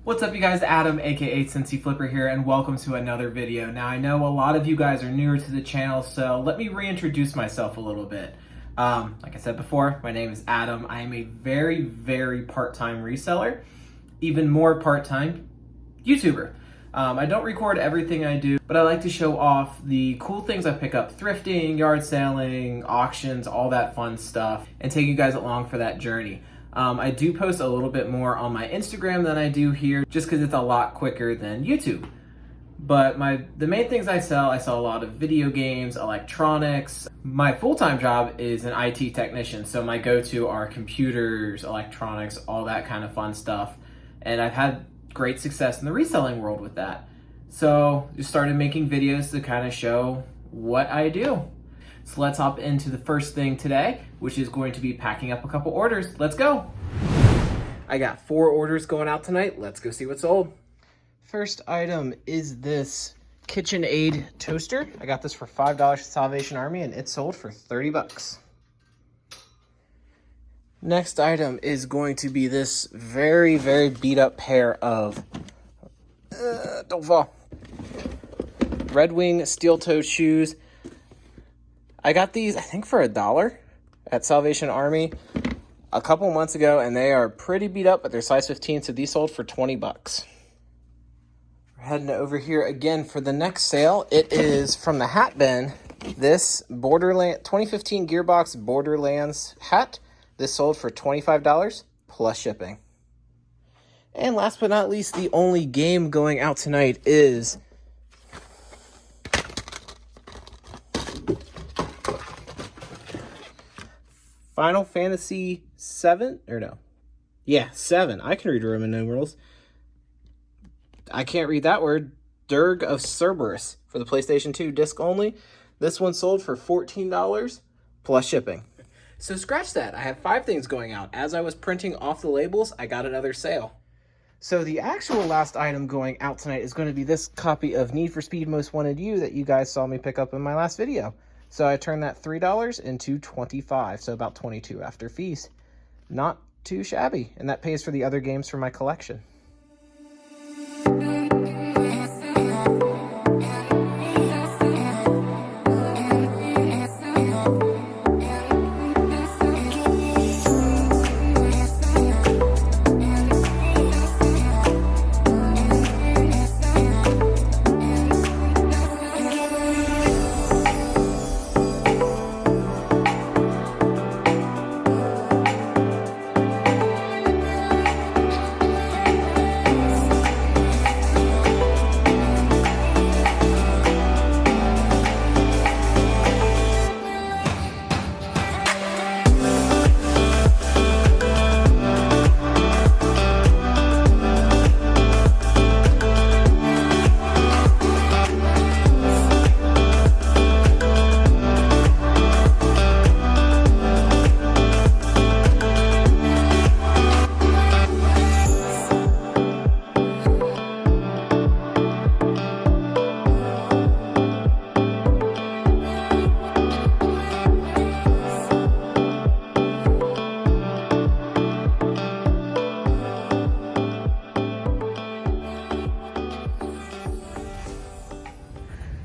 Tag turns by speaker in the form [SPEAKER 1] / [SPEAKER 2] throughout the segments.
[SPEAKER 1] What's up you guys, Adam aka Cincy Flipper here, and welcome to another video. Now I know a lot of you guys are newer to the channel, so let me reintroduce myself a little bit. Like I said before, my name is Adam. I am a very part-time reseller, even more part-time YouTuber. I don't record everything I do, but I like to show off the cool things I pick up thrifting, yard selling, auctions, all that fun stuff, and take you guys along for that journey. I do post a little bit more on my Instagram than I do here, just because it's a lot quicker than YouTube. But the main things I sell a lot of video games, electronics. My full-time job is an IT technician, so my go-to are computers, electronics, all that kind of fun stuff. And I've had great success in the reselling world with that. So just started making videos to kind of show what I do. So let's hop into the first thing today, which is going to be packing up a couple orders. Let's go. I got 4 orders going out tonight. Let's go see what's sold. First item is this KitchenAid toaster. I got this for $5 at Salvation Army and it sold for 30 bucks. Next item is going to be this very beat up pair of, don't fall, Red Wing steel-toed shoes. I got these, I think for $1 at Salvation Army a couple months ago, and they are pretty beat up, but they're size 15, so these sold for 20 bucks. We're heading over here again for the next sale. It is from the hat bin, this 2015 Gearbox Borderlands hat. This sold for $25 plus shipping. And last but not least, the only game going out tonight is Final Fantasy 7, or no? Yeah, 7. I can read Roman numerals. I can't read that word. Dirge of Cerberus for the PlayStation 2 disc only. This one sold for $14 plus shipping. So scratch that. I have 5 things going out. As I was printing off the labels, I got another sale. So the actual last item going out tonight is going to be this copy of Need for Speed Most Wanted You that you guys saw me pick up in my last video. So I turned that $3 into $25, so about $22 after fees. Not too shabby, and that pays for the other games for my collection.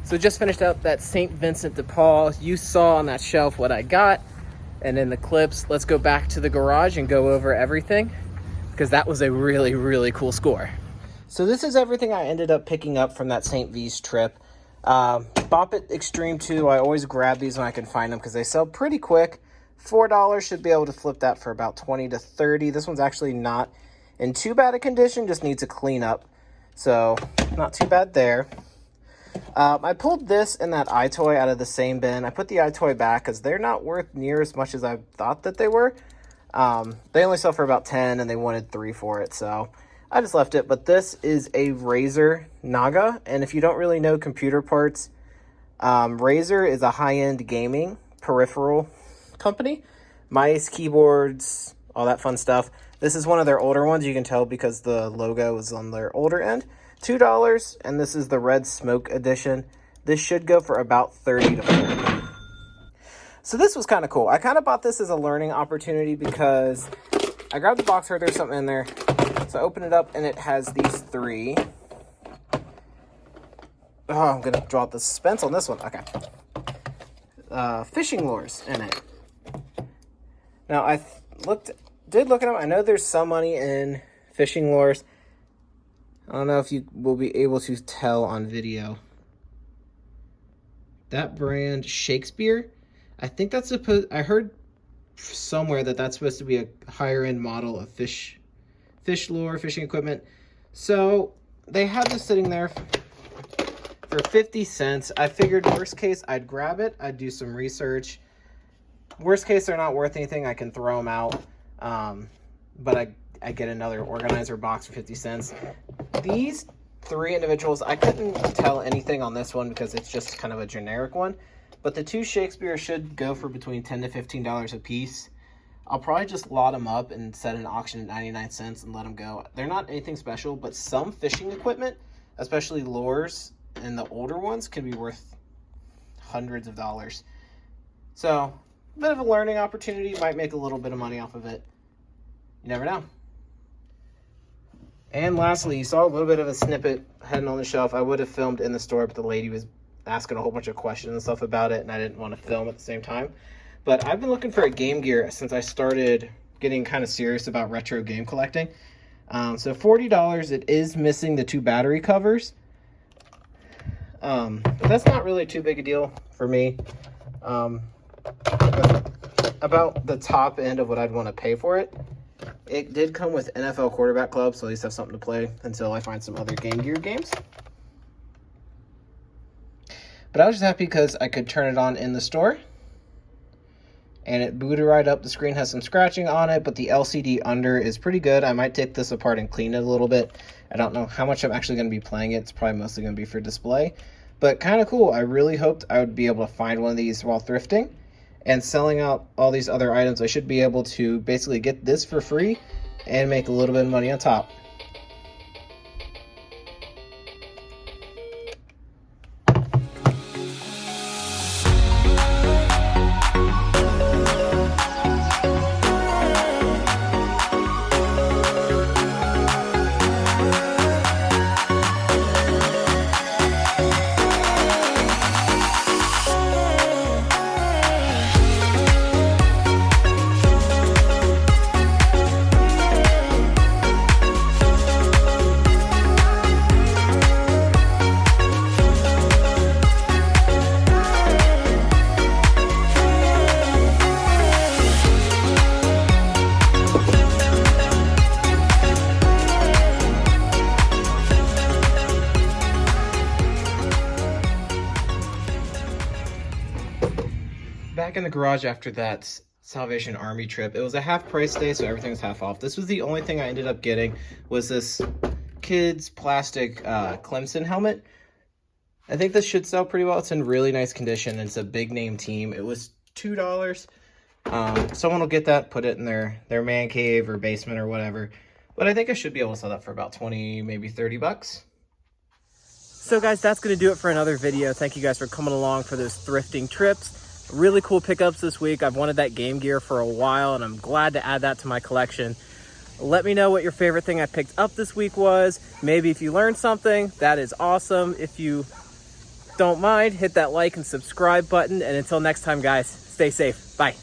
[SPEAKER 1] So just finished up that St. Vincent de Paul. You saw on that shelf what I got, and in the clips, let's go back to the garage and go over everything, because that was a really cool score. So this is everything I ended up picking up from that St. V's trip. Bop It Extreme 2, I always grab these when I can find them because they sell pretty quick. $4 should be able to flip that for about 20 to 30. This one's actually not in too bad a condition, just needs a clean up. So not too bad there. I pulled this and that iToy out of the same bin. I put the iToy back because they're not worth near as much as I thought that they were. They only sell for about 10 and they wanted 3 for it, so I just left it. But this is a Razer Naga, and if you don't really know computer parts, Razer is a high-end gaming peripheral company. Mice, keyboards, all that fun stuff. This is one of their older ones. You can tell because the logo is on their older end. $2, and this is the Red Smoke edition. This should go for about 30 to 40. So this was kind of cool. I kind of bought this as a learning opportunity because I grabbed the box, heard there's something in there. So I open it up and it has these three. Oh, I'm gonna draw out the suspense on this one. Okay. Fishing lures in it. Now I did look at them. I know there's some money in fishing lures. I don't know if you will be able to tell on video. That brand, Shakespeare, I think that's I heard somewhere that that's supposed to be a higher end model of fish lure, fishing equipment. So they have this sitting there for 50 cents. I figured worst case, I'd grab it. I'd do some research. Worst case, they're not worth anything. I can throw them out. But I get another organizer box for 50 cents. These three individuals, I couldn't tell anything on this one because it's just kind of a generic one. But the two Shakespeare should go for between $10 to $15 a piece. I'll probably just lot them up and set an auction at 99 cents and let them go. They're not anything special, but some fishing equipment, especially lures and the older ones, can be worth hundreds of dollars. So, a bit of a learning opportunity. Might make a little bit of money off of it. You never know. And lastly, you saw a little bit of a snippet heading on the shelf. I would have filmed in the store, but the lady was asking a whole bunch of questions and stuff about it, and I didn't want to film at the same time. But I've been looking for a Game Gear since I started getting kind of serious about retro game collecting. So $40, it is missing the two battery covers. But that's not really too big a deal for me. About the top end of what I'd want to pay for it. It did come with NFL Quarterback Club, so at least I have something to play until I find some other Game Gear games. But I was just happy because I could turn it on in the store. And it booted right up. The screen has some scratching on it, but the LCD under is pretty good. I might take this apart and clean it a little bit. I don't know how much I'm actually going to be playing it. It's probably mostly going to be for display. But kind of cool. I really hoped I would be able to find one of these while thrifting. And selling out all these other items, I should be able to basically get this for free and make a little bit of money on top. Back in the garage after that Salvation Army trip, it was a half price day, so everything was half off. This was the only thing I ended up getting, was this kid's plastic Clemson helmet. I think this should sell pretty well. It's in really nice condition. It's a big name team. It was $2. Someone will get that, put it in their man cave or basement or whatever. But I think I should be able to sell that for about 20, maybe 30 bucks. So guys, that's going to do it for another video. Thank you guys for coming along for those thrifting trips. Really cool pickups this week. I've wanted that Game Gear for a while, and I'm glad to add that to my collection. Let me know what your favorite thing I picked up this week was. Maybe if you learned something, that is awesome. If you don't mind, hit that like and subscribe button. And until next time, guys, stay safe. Bye.